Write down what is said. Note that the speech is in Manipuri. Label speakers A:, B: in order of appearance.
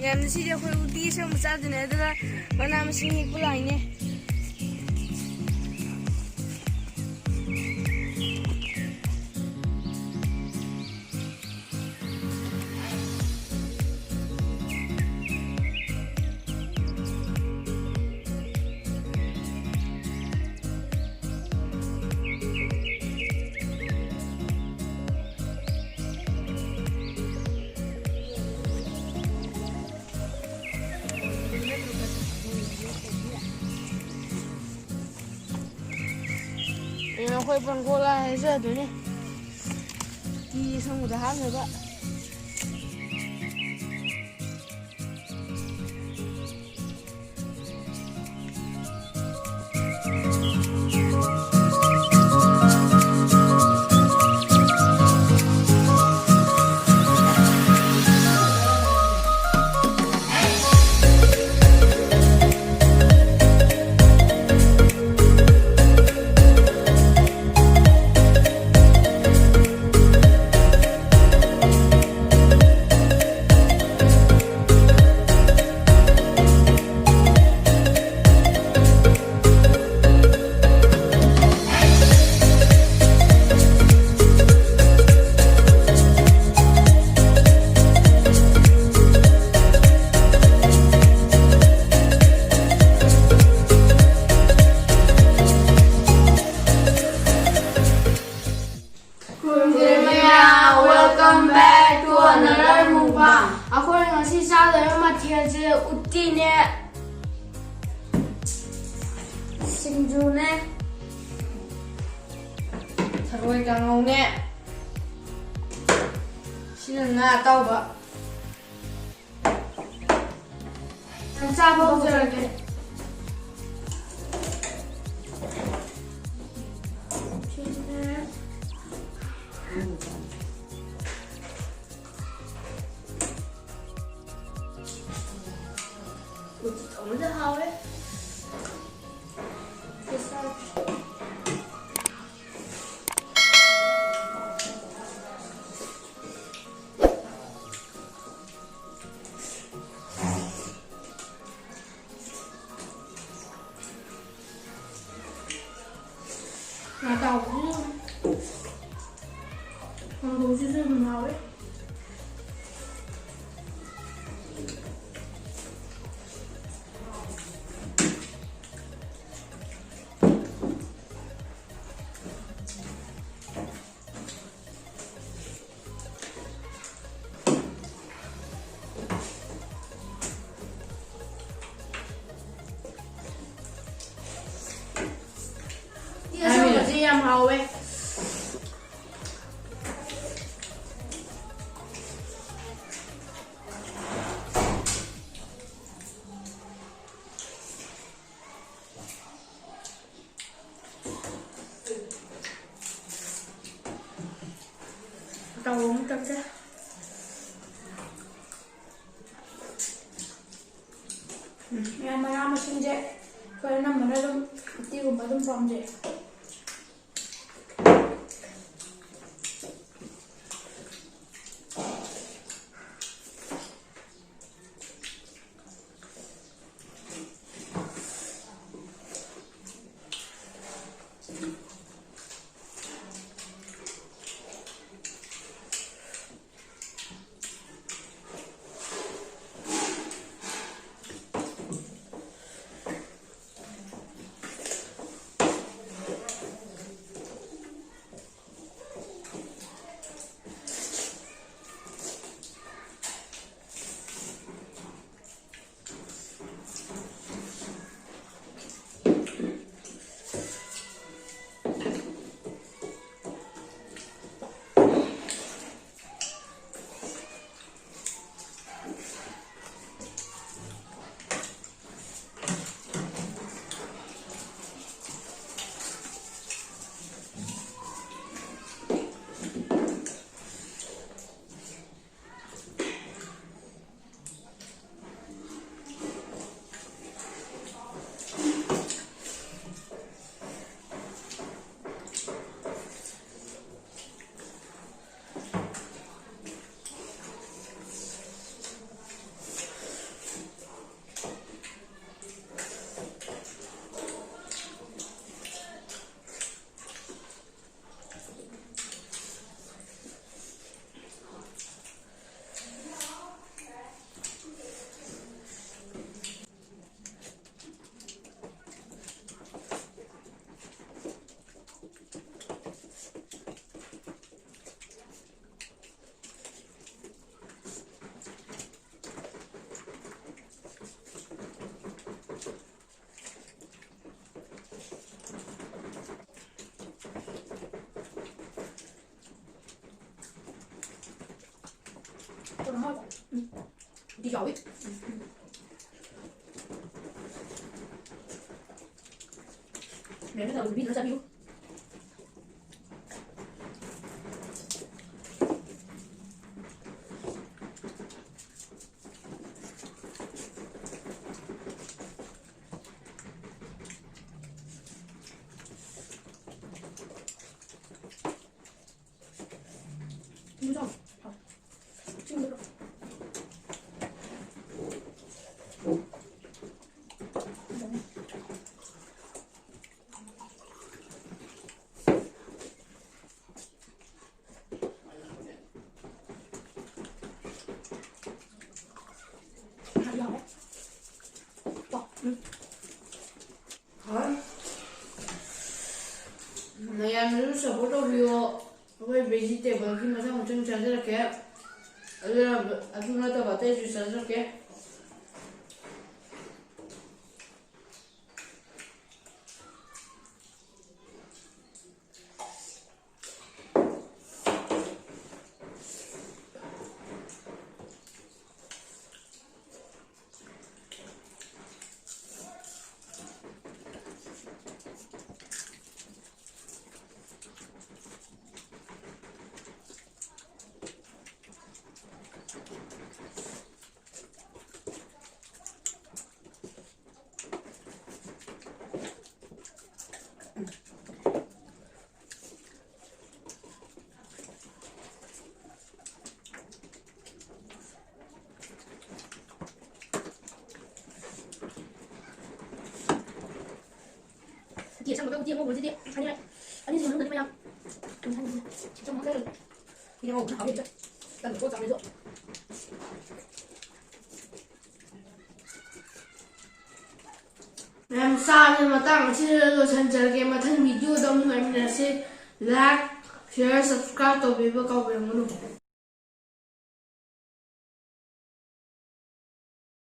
A: ꯉꯁꯤꯗꯤ ꯑꯩꯈꯣꯏ ꯎꯇꯤ ꯑꯁꯪꯕ ꯆꯥꯗꯣꯏꯅꯦ ꯑꯗꯨꯒ ꯃꯅꯥ ꯃꯁꯤꯡ ꯍꯦꯛꯄ ꯂꯥꯛꯏꯅꯦ ꯑꯩꯈꯣꯏ ꯄꯪꯈꯣꯛꯂꯥ ꯍꯥꯏꯖꯗꯣꯏꯅꯦ ꯎꯇꯤ ꯑꯁꯪꯕꯗ ꯍꯥꯞꯅꯕ Welcome back to another mukbang. ꯑꯩꯈꯣꯏ ꯉꯁꯤ ꯆꯥꯗꯣꯏꯕ ꯃꯊꯦꯜꯁꯦ ꯎꯇꯤꯅꯦ, ꯁꯤꯡꯖꯨꯅꯦ, ꯊꯔꯣꯏ ꯀꯥꯡꯉꯧꯅꯦ, ꯁꯤꯅ ꯉꯥ ꯑꯇꯥꯎꯕ. ꯆꯥꯕ ꯍꯧꯖꯔꯒꯦ. Udah hawe. Nggak tahu sih. Kalau sih saya belum hawe. Yang hawe. Tahu muter dah. Yang mana mesin je? Kalau nama mana tu, tiga batum pam je. nó hơi đi giỏi mẹ nó thở pin nó ra pin không sao chưa được hai giờ đấy
B: Hả? Này em rất sợ có đâu video với vegetable khi mà sao một chân chân rất là kém. Ở đây là chúng ta bảo tay chủ sản rất kém.
A: chị sang một cái chiên không muốn chị anh đi nó không trong món đây thì nó hảo điểm đấy cần phải cố gắng đấy rồi
B: Em sao nhưng mà tăng chỉ là chân chân cái mà thân video đâu nhưng em sẽ like, share, subscribe tôi với câu về muốn